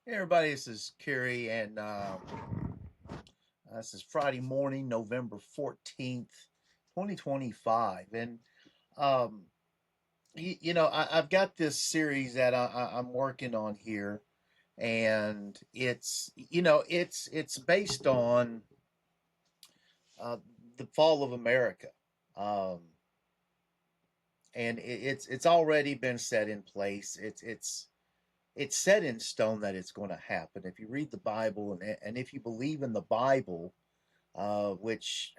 Hey everybody, this is Kerry, and this is Friday morning, November 14th, 2025. And um, I've got this series that I'm working on here, and it's based on uh, the fall of America. Um, and it's already been set in place. It's set in stone that it's going to happen. If you read the Bible and if you believe in the Bible, which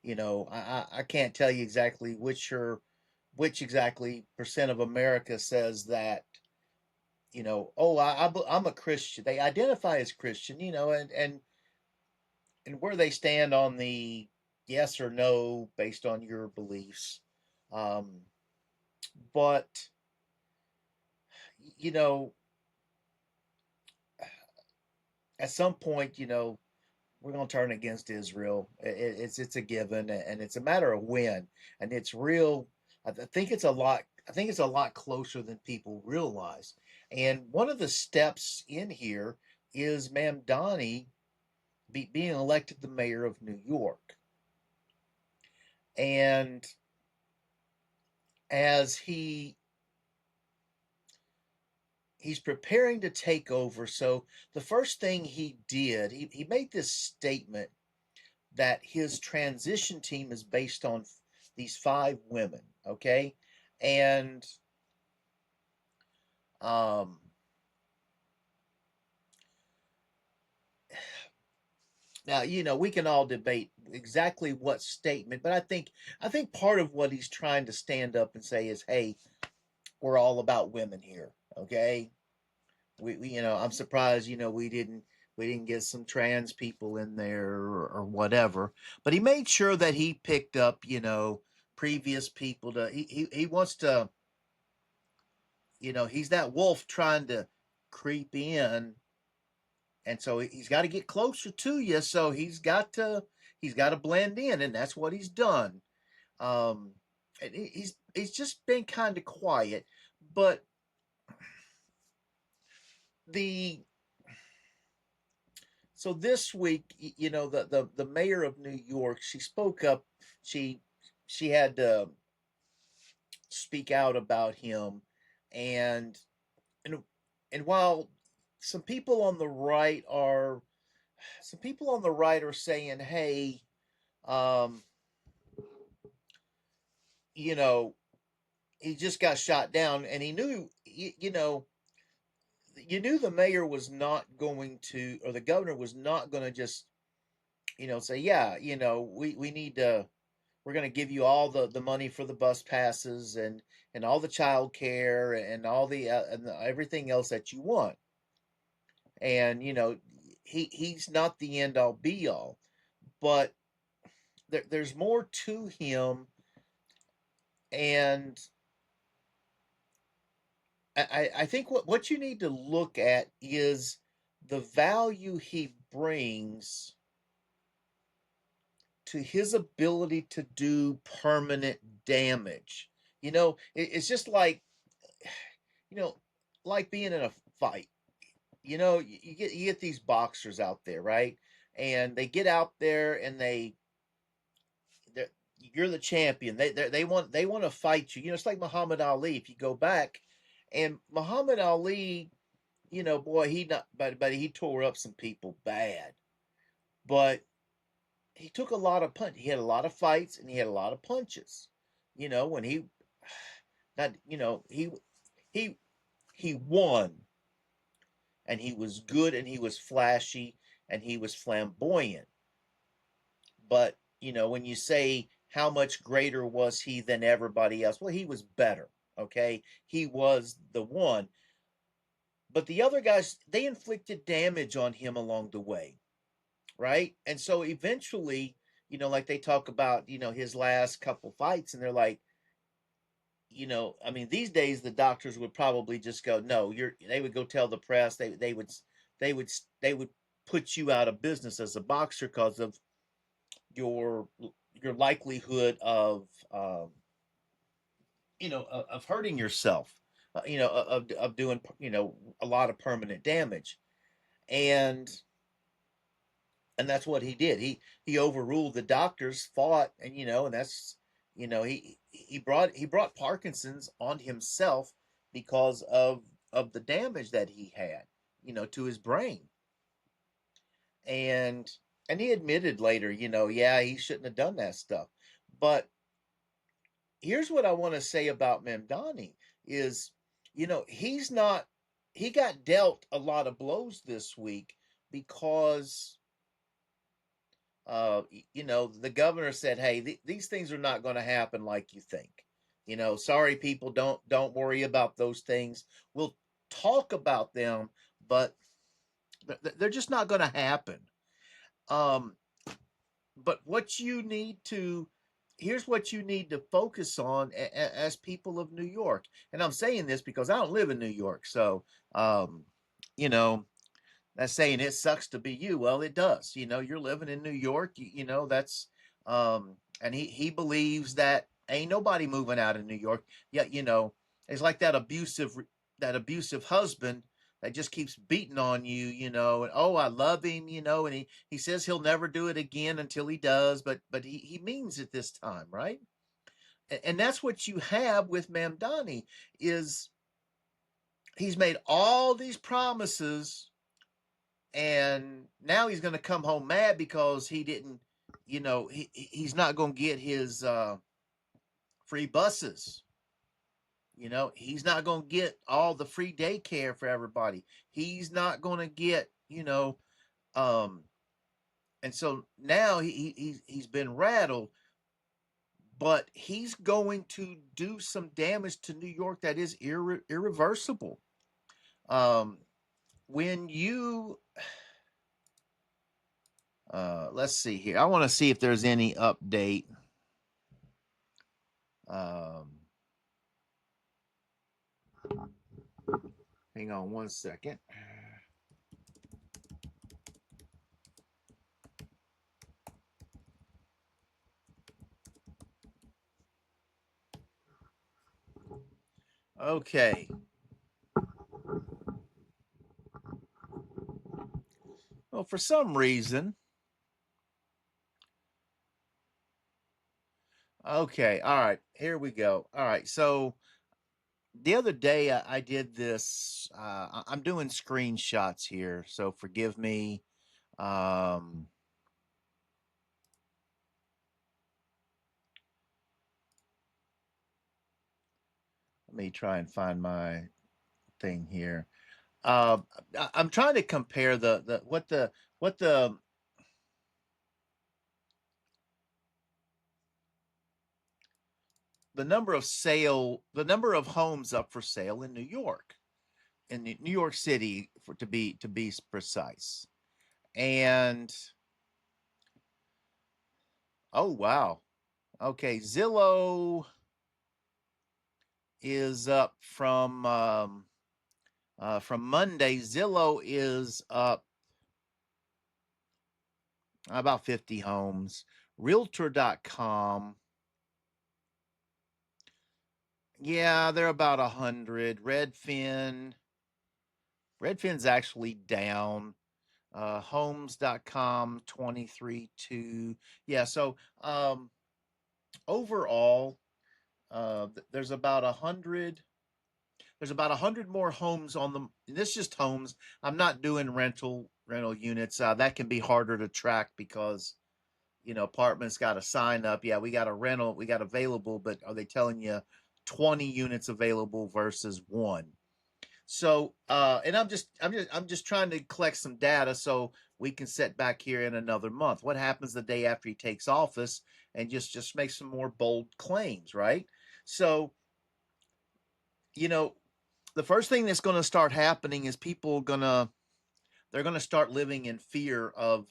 I can't tell you exactly which exactly percent of America says that oh I'm a Christian. They identify as Christian, and where they stand on the yes or no based on your beliefs. Um, but you know, at some point, we're going to turn against Israel. It's a given, and it's a matter of when. And it's real. I think it's a lot. I think it's a lot closer than people realize. And one of the steps in here is Mamdani being elected the mayor of New York. And as he's preparing to take over, so the first thing he did, he made this statement that his transition team is based on these five women, okay? And um, now we can all debate exactly what statement, but I think part of what he's trying to stand up and say is, "Hey, we're all about women here, okay?" I'm surprised we didn't get some trans people in there or whatever, but he made sure that he picked up previous people to he wants to he's that wolf trying to creep in, and so he's got to get closer to you. So he's got to blend in, and that's what he's done. And he's just been kind of quiet, but the so this week, the mayor of New York, she spoke up. She she had to speak out about him, and and and while some people on the right are saying, "Hey, um, you know, he just got shot down, and he knew, you knew the mayor was not going to, or the governor was not going to just, say, yeah, we need to, we're going to give you all the money for the bus passes and all the child care and all everything else that you want." And he's not the end all be all, but there's more to him. And I think what you need to look at is the value he brings to his ability to do permanent damage. It's just you know, like being in a fight. You get these boxers out there, right? And they get out there and you're the champion. They want to fight you. It's like Muhammad Ali. If you go back, and Muhammad Ali, boy, he not, but he tore up some people bad. But he took a lot of punch. He had a lot of fights and he had a lot of punches. When he not, he he won, and he was good, and he was flashy, and he was flamboyant. But when you say how much greater was he than everybody else, well, he was better. Okay, he was the one. But the other guys, they inflicted damage on him along the way, right? And so eventually, like they talk about, his last couple fights, and they're like, I mean, these days the doctors would probably just go, no, you're. They would go tell the press. They would they would put you out of business as a boxer because of your your likelihood of hurting yourself. of doing a lot of permanent damage, and that's what he did. He overruled the doctors, fought, and and that's he brought Parkinson's on himself because of the damage that he had, to his brain. And he admitted later, yeah, he shouldn't have done that stuff. But here's what I want to say about Mamdani is, he's not he got dealt a lot of blows this week because the governor said, "Hey, these things are not going to happen like you think. Sorry, people, don't worry about those things. We'll talk about them, but they're just not going to happen." Um, but what you need to here's what you need to focus on as people of New York. And I'm saying this because I don't live in New York, so you know that's saying it sucks to be you. Well, it does. You're living in New York. That's and he believes that ain't nobody moving out of New York. Yet, it's like that abusive husband that just keeps beating on you, and oh, I love him, and he says he'll never do it again until he does, but he means it this time, right? And that's what you have with Mamdani is he's made all these promises, and now he's going to come home mad because he didn't, he's not going to get his free buses. He's not going to get all the free daycare for everybody. He's not going to get, um, and so now he's been rattled, but he's going to do some damage to New York that is irreversible. Um, when you let's see here. I want to see if there's any update. Um, hang on one second. Okay. Well, for some reason, okay. All right. Here we go. All right. So the other day I did this. I'm doing screenshots here, so forgive me. Um, Let me try and find my thing here. I'm trying to compare the number of homes up for sale in New York, in New York City, for to be precise. And oh wow, okay, Zillow is up from Monday. Zillow is up about 50 homes. Realtor.com, yeah, they're about 100. Redfin's actually down. Homes.com 23.2. Yeah, so overall, there's about 100. There's about 100 more homes on them. This is just homes. I'm not doing rental units. That can be harder to track because apartments got a sign up. Yeah, we got a rental, we got available, but are they telling you 20 units available versus one? So, and I'm just trying to collect some data so we can sit back here in another month. What happens the day after he takes office and just make some more bold claims, right? So, you know, the first thing that's going to start happening is they're going to start living in fear of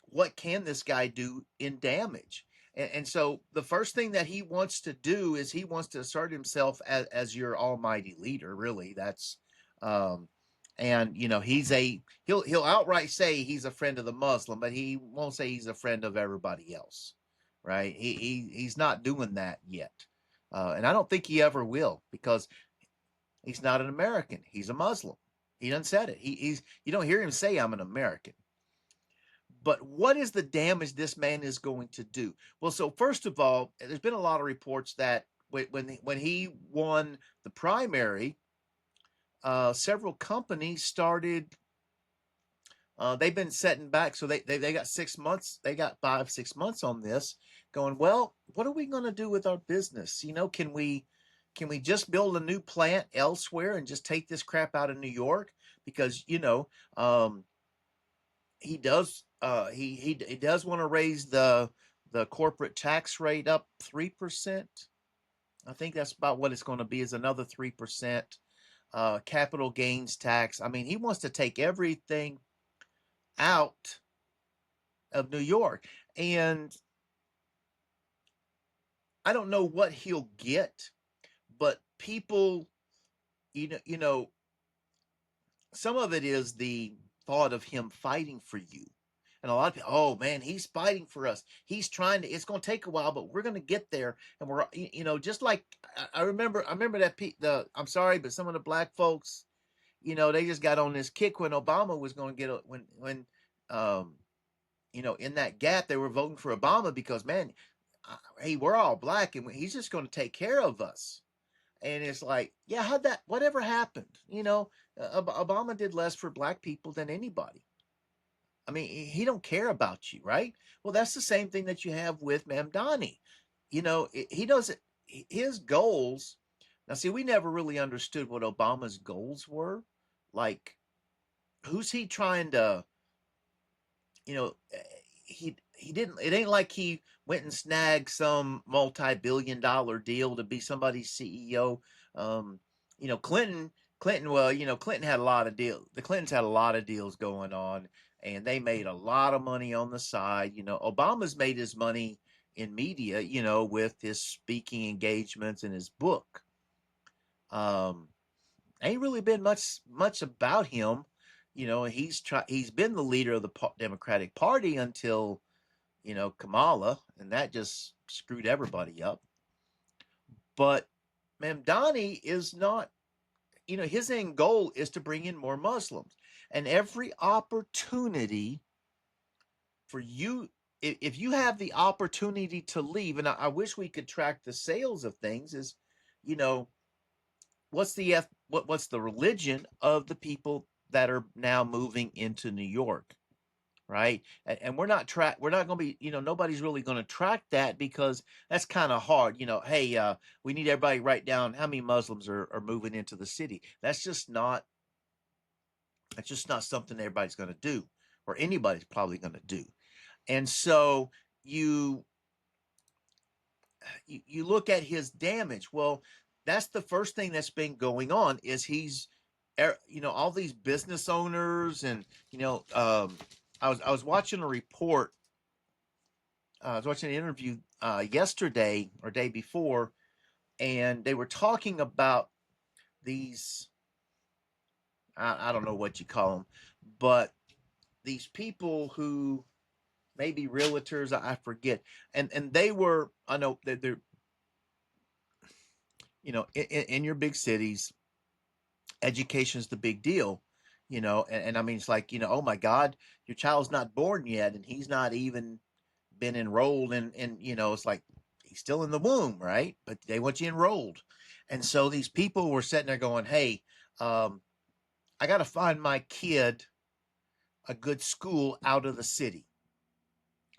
what can this guy do in damage. And so the first thing that he wants to do is he wants to assert himself as your almighty leader. Really, that's um, and he'll outright say he's a friend of the Muslim, but he won't say he's a friend of everybody else, right? He's not doing that yet, and I don't think he ever will because He's not an American. He's a Muslim. He done said it. He's you don't hear him say I'm an American. But what is the damage this man is going to do? Well, so first of all, there's been a lot of reports that when he won the primary, several companies started. They've been setting back, so they got 6 months. They got 5 6 months on this, going. Well, what are we going to do with our business? Can we just build a new plant elsewhere and just take this crap out of New York? Because he does he does want to raise the corporate tax rate up 3%. I think that's about what it's going to be, is another 3%. Capital gains tax. I mean, he wants to take everything out of New York, and I don't know what he'll get, but people, you know, some of it is the thought of him fighting for you. And a lot of people, oh man, he's fighting for us. He's trying to. It's going to take a while, but we're going to get there. And just like I remember that I'm sorry, but some of the black folks, they just got on this kick when Obama was going to when um, in that gap they were voting for Obama because man, hey, we're all black and he's just going to take care of us. And it's like, yeah, whatever happened? Obama did less for black people than anybody. I mean, he don't care about you, right? Well, that's the same thing that you have with Mamdani. He doesn't. His goals. Now, see, we never really understood what Obama's goals were. Like, who's he trying to? You know, he didn't. It ain't like he went and snagged some multi-billion-dollar deal to be somebody's CEO. Um, Clinton. Well, Clinton had a lot of deals. The Clintons had a lot of deals going on, and they made a lot of money on the side. Obama's made his money in media. With his speaking engagements and his book. Um, Ain't really been much about him. He's been the leader of the Democratic Party until Kamala, and that just screwed everybody up. But Mamdani is not. His end goal is to bring in more Muslims, and every opportunity for you, if you have the opportunity to leave, and I wish we could track the sales of things, is you know what's the religion of the people that are now moving into New York, right? And we're not going to be, nobody's really going to track that because that's kind of hard. Hey, we need everybody to write down how many Muslims are moving into the city. That's just not something everybody's going to do, or anybody's probably going to do. And so you you look at his damage. Well, that's the first thing that's been going on is he's all these business owners, and I was watching a report. I was watching an interview yesterday or day before, and they were talking about these. I don't know what you call them, but these people who maybe realtors, I forget, and they were. I know that they're in your big cities, education is the big deal. And I mean, it's like, oh my God, your child's not born yet, and he's not even been enrolled in, it's like he's still in the womb, right? But they want you enrolled. And so these people were sitting there going, hey, I got to find my kid a good school out of the city,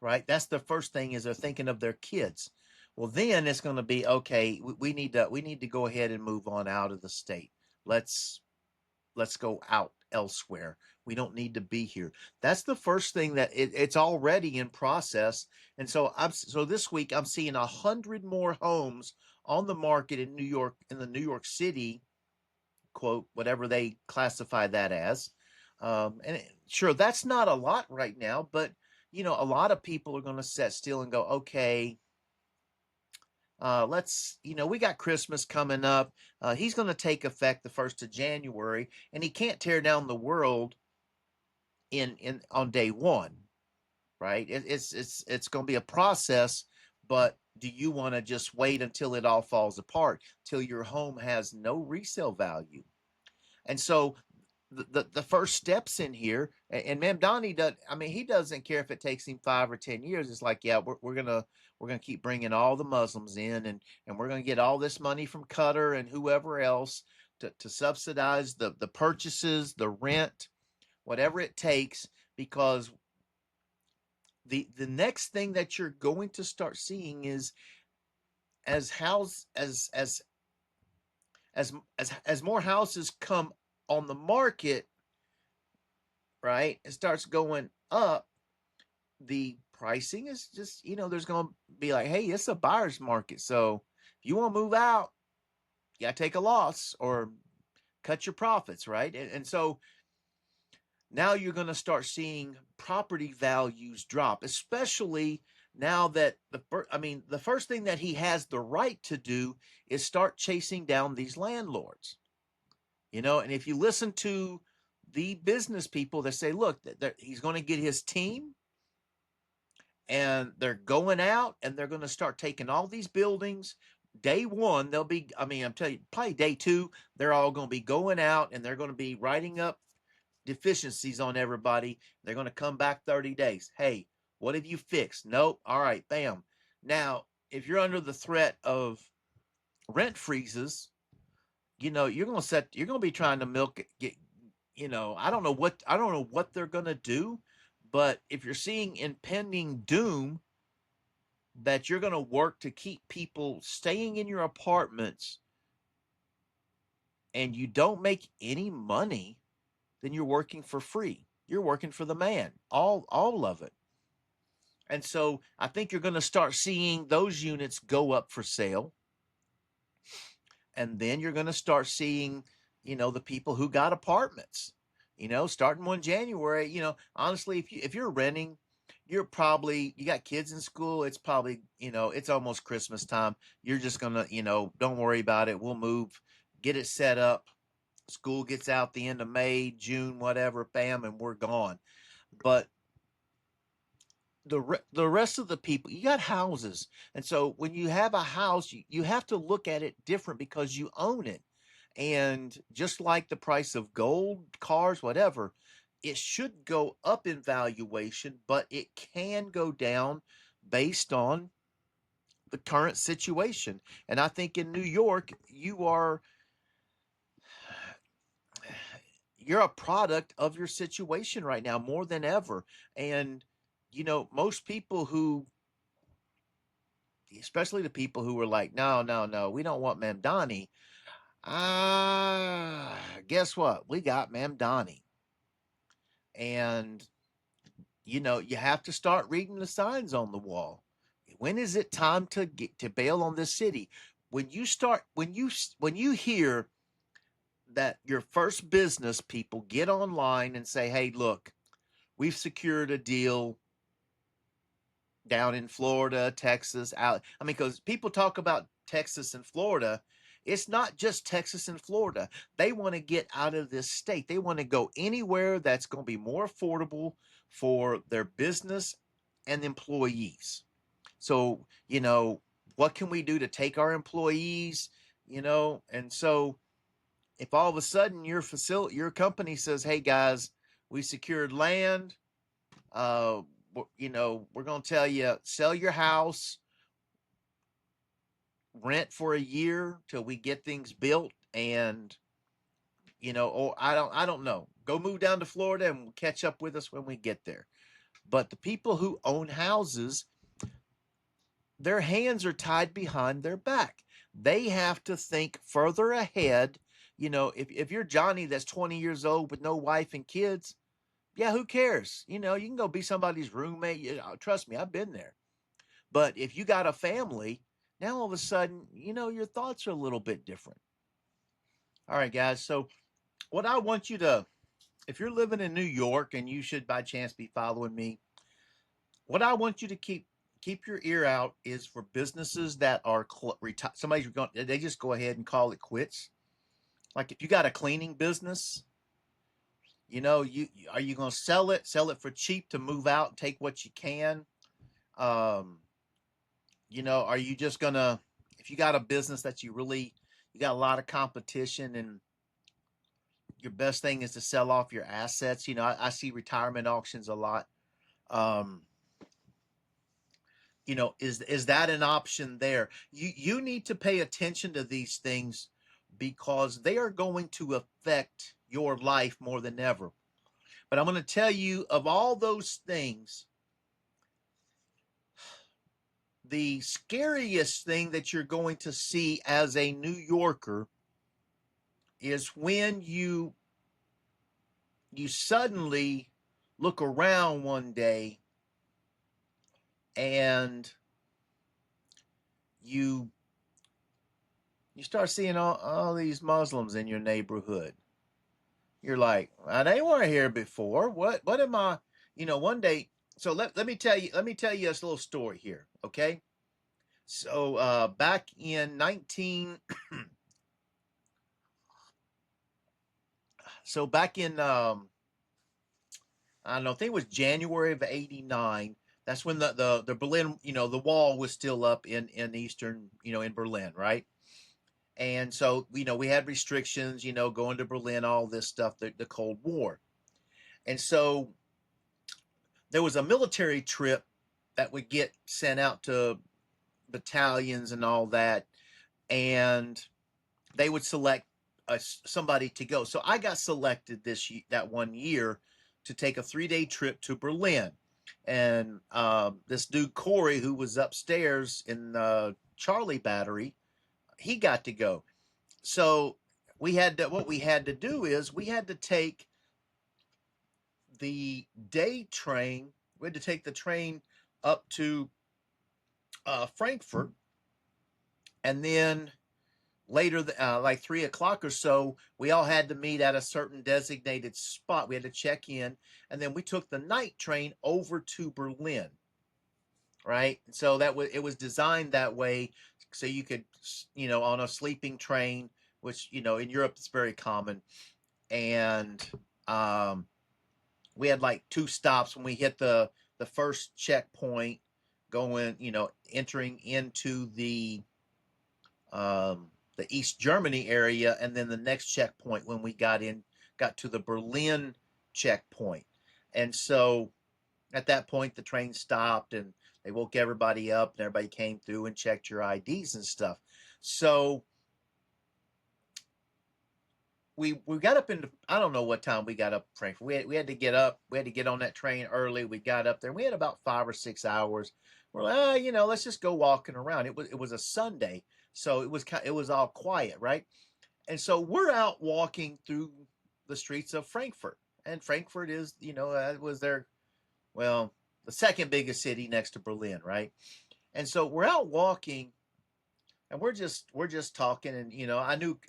right? That's the first thing, is they're thinking of their kids. Well, then it's going to be, okay, we need to go ahead and move on out of the state. Let's go out elsewhere. We don't need to be here. That's the first thing, that it's already in process. And so this week I'm seeing 100 more homes on the market in New York, in the New York City, quote, whatever they classify that as. Sure, that's not a lot right now, but a lot of people are going to sit still and go, okay, we got Christmas coming up. He's going to take effect the 1st of January, and he can't tear down the world in on day one, right? It's going to be a process, But do you want to just wait until it all falls apart, till your home has no resale value? And so the first steps in here, and Mamdani does. I mean, he doesn't care if it takes him 5 or 10 years. It's like, yeah, we're gonna keep bringing all the Muslims in, and we're gonna get all this money from Qatar and whoever else to subsidize the purchases, the rent, whatever it takes, because the next thing that you're going to start seeing is as house as more houses come on the market, right? It starts going up. The pricing is just, there's going to be like, hey, it's a buyer's market. So if you want to move out, you got to take a loss or cut your profits, right? And so now you're going to start seeing property values drop, especially now that the first thing that he has the right to do is start chasing down these landlords. And if you listen to the business people that say, look, that he's going to get his team and they're going out and they're going to start taking all these buildings. Day one, they'll be, I'm telling you, probably day two, they're all going to be going out and they're going to be writing up deficiencies on everybody. They're going to come back 30 days. Hey, what have you fixed? Nope. All right, bam. Now, if you're under the threat of rent freezes, you're going to be trying to milk get, I don't know what they're going to do, but if you're seeing impending doom, that you're going to work to keep people staying in your apartments and you don't make any money, then you're working for free. You're working for the man, all of it. And so I think you're going to start seeing those units go up for sale. And then you're going to start seeing, the people who got apartments, starting 1 January, honestly, if you're renting, you got kids in school. It's probably, it's almost Christmas time. You're just going to, don't worry about it. We'll move, get it set up. School gets out the end of May, June, whatever, bam, and we're gone. But the rest of the people, you got houses, and so when you have a house, you have to look at it different because you own it. And just like the price of gold, cars, whatever, it should go up in valuation, but it can go down based on the current situation. And I think in New York, you're a product of your situation right now more than ever. And most people who, especially the people who were like, no, no, no, we don't want Mamdani. Guess what? We got Mamdani. And, you have to start reading the signs on the wall. When is it time to get to bail on this city? When you hear that your first business people get online and say, hey, look, we've secured a deal down in Florida, Texas, out. Because people talk about Texas and Florida. It's not just Texas and Florida. They want to get out of this state. They want to go anywhere that's going to be more affordable for their business and employees. So, what can we do to take our employees? And so if all of a sudden your company says, hey guys, we secured land, uh, we're going to tell you, sell your house, rent for a year till we get things built, and or I don't know, go move down to Florida and catch up with us when we get there. But the people who own houses, their hands are tied behind their back. They have to think further ahead. If you're Johnny that's 20 years old with no wife and kids, yeah, who cares? You can go be somebody's roommate. Trust me, I've been there. But if you got a family, now all of a sudden, your thoughts are a little bit different. All right, guys. So, what I want you to, if you're living in New York and you should by chance be following me, what I want you to keep your ear out is for businesses that are somebody's going, they just go ahead and call it quits. Like if you got a cleaning business, you are you going to sell it for cheap to move out and take what you can? Um, Are you just gonna, if you got a business that you got a lot of competition, and your best thing is to sell off your assets? I see retirement auctions a lot. Um, is that an option there? You need to pay attention to these things because they are going to affect your life more than ever. But I'm going to tell you, of all those things, the scariest thing that you're going to see as a New Yorker is when you suddenly look around one day and you you start seeing all these Muslims in your neighborhood. You're like, they weren't here before. What am I? One day. So let me tell you, this little story here, okay? So back in 19 so back in I don't know, I think it was January of '89. That's when the Berlin, the wall was still up in eastern, in Berlin, right? And so, we had restrictions, going to Berlin, all this stuff, the Cold War. And so there was a military trip that would get sent out to battalions and all that, and they would select somebody to go. So I got selected that one year to take a 3-day trip to Berlin, and this dude Corey, who was upstairs in the Charlie Battery, he got to go. So what we had to do is we had to take the day train. We had to take the train up to Frankfurt, and then later, like 3 o'clock or so, we all had to meet at a certain designated spot. We had to check in, and then we took the night train over to Berlin. Right, and so it was designed that way, so you could, on a sleeping train, which in Europe it's very common, and um, we had like two stops when we hit the first checkpoint, going, entering into the East Germany area, and then the next checkpoint when we got to the Berlin checkpoint. And so at that point, the train stopped and they woke everybody up, and everybody came through and checked your IDs and stuff. So we got up into, I don't know what time we got up Frankfurt. We had to get up. We had to get on that train early. We got up there. We had about 5 or 6 hours. We're like, let's just go walking around. It was a Sunday, so it was all quiet, right? And so we're out walking through the streets of Frankfurt, and Frankfurt is, was their, well, the second biggest city next to Berlin, right? And so we're out walking, and we're just talking, and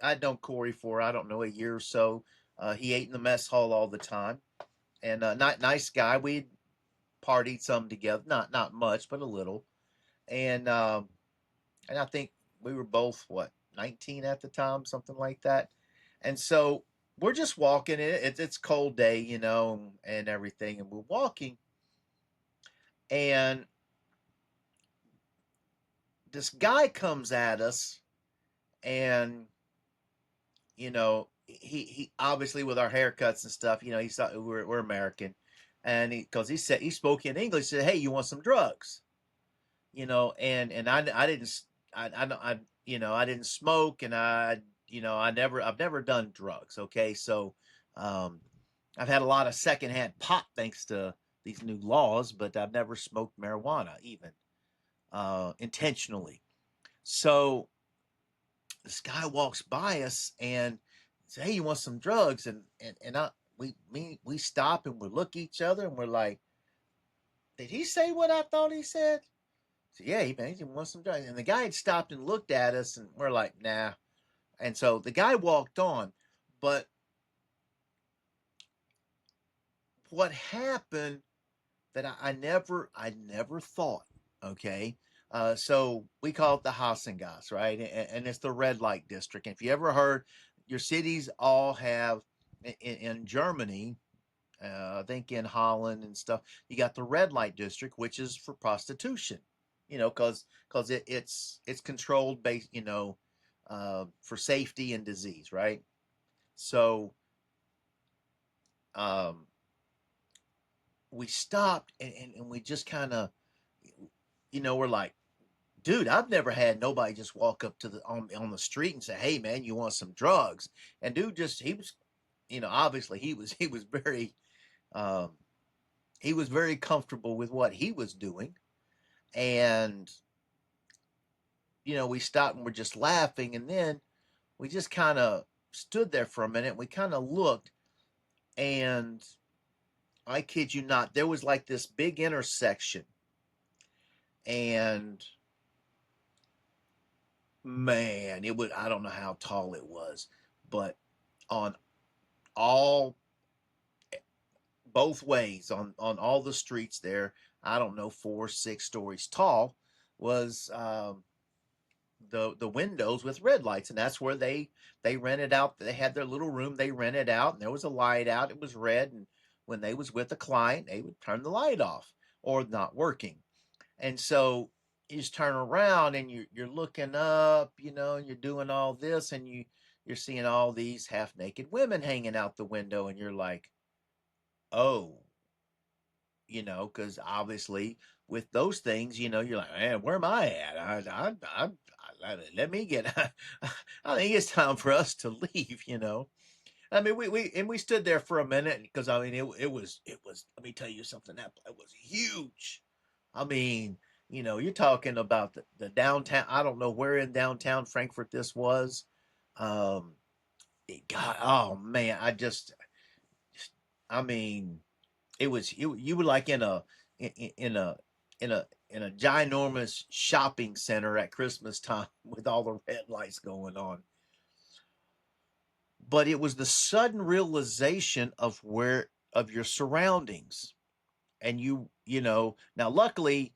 I'd known Corey for, I don't know, a year or so. He ate in the mess hall all the time, and not nice guy. We'd partied some together, not much, but a little, and and I think we were both, what, 19 at the time, something like that. And so we're just walking. It's cold day, and everything, and we're walking, and this guy comes at us, and he obviously, with our haircuts and stuff, he saw we're American, and because he spoke in English, said, "Hey, you want some drugs?" And I didn't, I didn't smoke, and I've never done drugs. Okay, so um, I've had a lot of secondhand pot thanks to these new laws, but I've never smoked marijuana, even intentionally. So this guy walks by us and says, "Hey, you want some drugs?" And we stop, and we look at each other, and we're like, "Did he say what I thought he said?" So yeah, he wants some drugs. And the guy had stopped and looked at us, and we're like, "Nah." And so the guy walked on. But what happened that I never thought, okay? So we call it the Hassengas, right? And it's the red light district. And if you ever heard, your cities all have, in Germany, I think in Holland and stuff, you got the red light district, which is for prostitution. because it's controlled based, for safety and disease, right? So um, we stopped and we just kind of, we're like, dude, I've never had nobody just walk up to the on the street and say, "Hey, man, you want some drugs?" And dude, just he was, obviously um, he was very comfortable with what he was doing, and we stopped and we're just laughing, and then we just kind of stood there for a minute. And we kind of looked, and I kid you not, there was like this big intersection, and man, it would I don't know how tall it was, but on all both ways on all the streets there, I don't know, 4 6 stories tall, was the windows with red lights, and that's where they rented out. They had their little room they rented out, and there was a light out. It was red, and when they was with a client, they would turn the light off or not working. And so you just turn around and you're looking up, and you're doing all this, and you're seeing all these half naked women hanging out the window, and you're like, oh, because obviously with those things, you're like, man, where am I at? Let me get. I think it's time for us to leave. I mean, we stood there for a minute because I mean, it was. Let me tell you something. That it was huge. I mean, you're talking about the downtown. I don't know where in downtown Frankfurt this was. Um, it got. Oh man, I mean, you were like in a in a in a ginormous shopping center at Christmas time with all the red lights going on. But it was the sudden realization of your surroundings, and now luckily,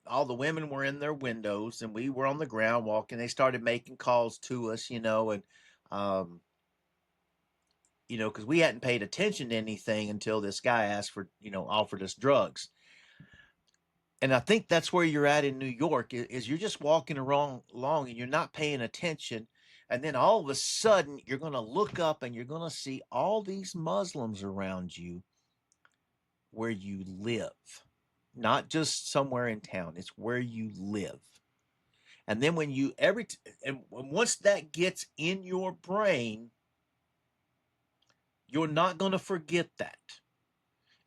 all the women were in their windows and we were on the ground walking. They started making calls to us, and um because we hadn't paid attention to anything until this guy asked for, offered us drugs. And I think that's where you're at in New York is you're just walking along and you're not paying attention. And then all of a sudden you're going to look up and you're going to see all these Muslims around you where you live, not just somewhere in town. It's where you live. And then when you and once that gets in your brain, you're not going to forget that.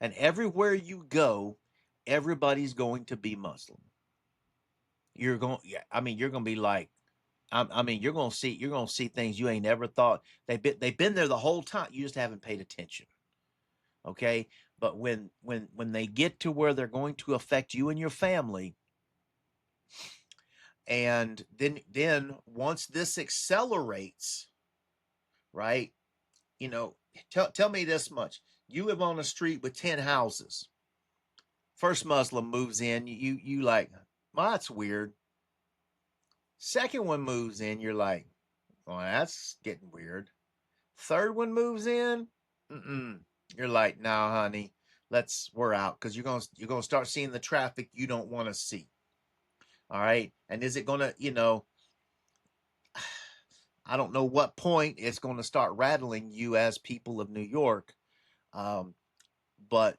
And everywhere you go, everybody's going to be Muslim. Yeah, I mean, you're going to be like, I mean, you're gonna see things you ain't ever thought. They've been there the whole time. You just haven't paid attention. Okay, but when they get to where they're going to affect you and your family, and then once this accelerates, right? You know, tell me this much: you live on a street with 10 houses. First Muslim moves in, you like, well, that's weird. Second one moves in, you're like, well, that's getting weird. Third one moves in, mm-mm. You're like, nah, honey, we're out because you're gonna start seeing the traffic you don't want to see. All right, and is it gonna, I don't know what point it's gonna start rattling you as people of New York, um, but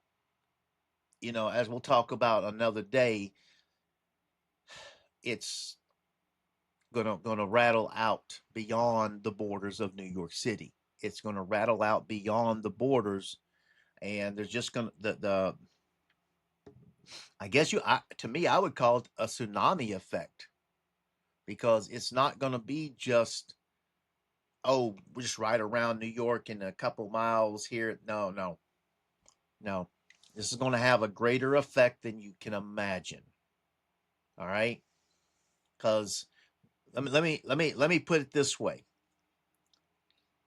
as we'll talk about another day, it's gonna rattle out beyond the borders of New York City. It's gonna rattle out beyond the borders, and there's just gonna the I guess to me I would call it a tsunami effect because it's not gonna be just, oh, we're just right around New York and a couple miles here. No, no, no. This is gonna have a greater effect than you can imagine. All right, because let me put it this way,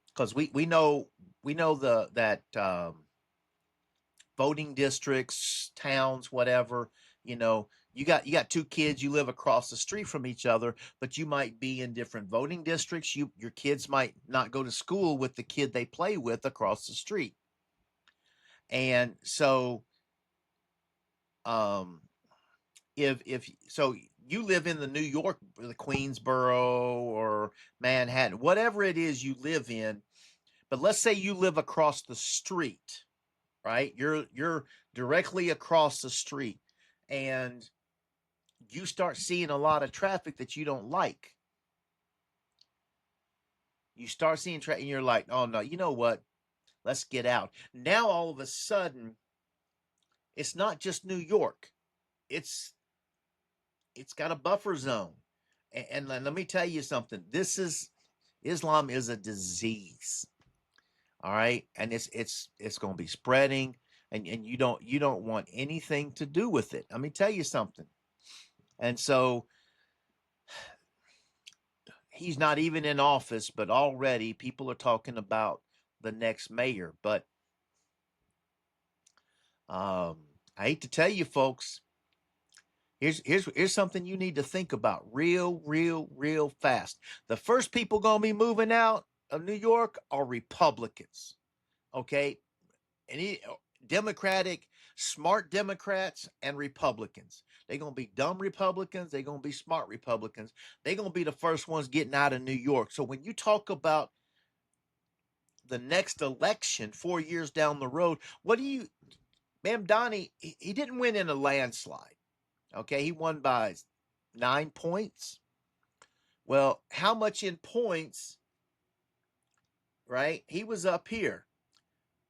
because we know that voting districts, towns, whatever, you got two kids, you live across the street from each other, but you might be in different voting districts. Your kids might not go to school with the kid they play with across the street. And so um if so you live in the New York, the Queensboro or Manhattan, whatever it is you live in, but let's say you live across the street, right? You're directly across the street, and you start seeing a lot of traffic that you don't like. You start seeing traffic, and you're like, oh no, you know what? Let's get out. Now all of a sudden, it's not just New York. It's it's got a buffer zone. And let me tell you something. This is Islam is a disease. All right. And it's gonna be spreading, and you don't want anything to do with it. Let me tell you something. And so he's not even in office, but already people are talking about the next mayor. But um, I hate to tell you, folks, here's something you need to think about real fast. The first people gonna be moving out of New York are Republicans. Okay, any Democratic, smart Democrats and Republicans. They're gonna be dumb Republicans. They're gonna be smart Republicans. They're gonna be the first ones getting out of New York. So when you talk about the next election 4 years down the road, what do you, Mamdani? He didn't win in a landslide. Okay, he won by 9 points. Well, how much in points, right? He was up here.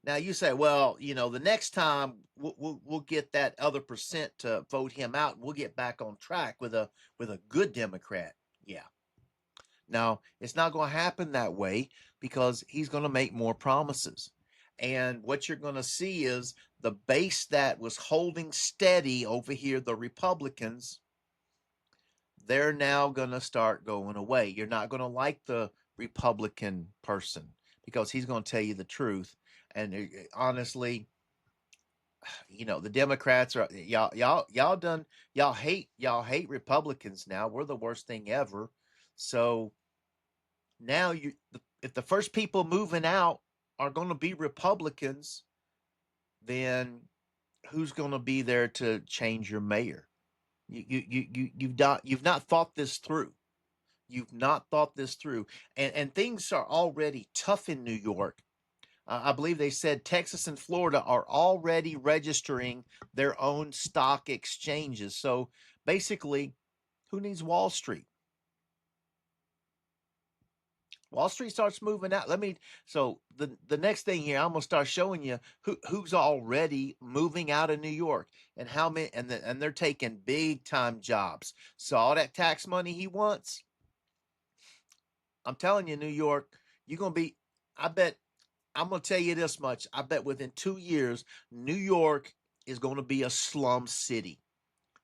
Now you say, well, the next time we'll get that other percent to vote him out, and we'll get back on track with a good Democrat. Yeah. Now it's not going to happen that way because he's going to make more promises, and what you're going to see is the base that was holding steady over here, the Republicans, they're now going to start going away. You're not going to like the Republican person because he's going to tell you the truth. And honestly, the Democrats are y'all hate Republicans now. We're the worst thing ever. So now if the first people moving out are going to be Republicans, then who's going to be there to change your mayor? You've not thought this through. You've not thought this through. And things are already tough in New York. I believe they said Texas and Florida are already registering their own stock exchanges. So basically, who needs Wall Street? Wall Street starts moving out. So the next thing here, I'm gonna start showing you who's already moving out of New York and how many, and they're taking big time jobs. So all that tax money he wants, I'm telling you, New York, you're gonna be. I bet I'm gonna tell you this much. I bet within 2 years, New York is gonna be a slum city.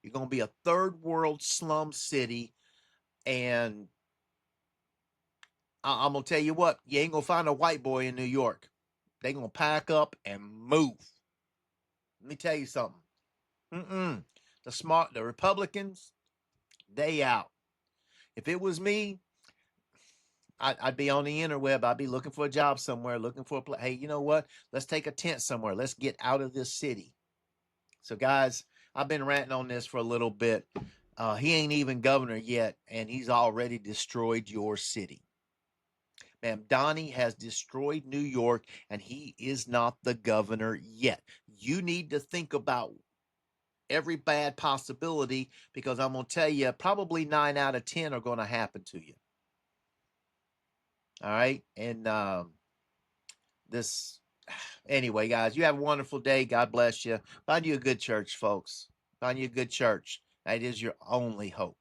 You're gonna be a third world slum city, and I'm gonna tell you what, you ain't gonna find a white boy in New York. They gonna pack up and move. Let me tell you something. The Republicans, they out. If it was me, I'd be on the interweb. I'd be looking for a job somewhere, looking for a place. Hey, you know what? Let's take a tent somewhere. Let's get out of this city. So, guys, I've been ranting on this for a little bit. He ain't even governor yet, and he's already destroyed your city. Mamdani has destroyed New York, and he is not the governor yet. You need to think about every bad possibility because I'm going to tell you, probably 9 out of 10 are going to happen to you. All right. And this, anyway, guys, you have a wonderful day. God bless you. Find you a good church, folks. Find you a good church. That is your only hope.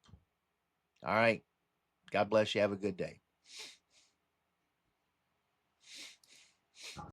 All right. God bless you. Have a good day.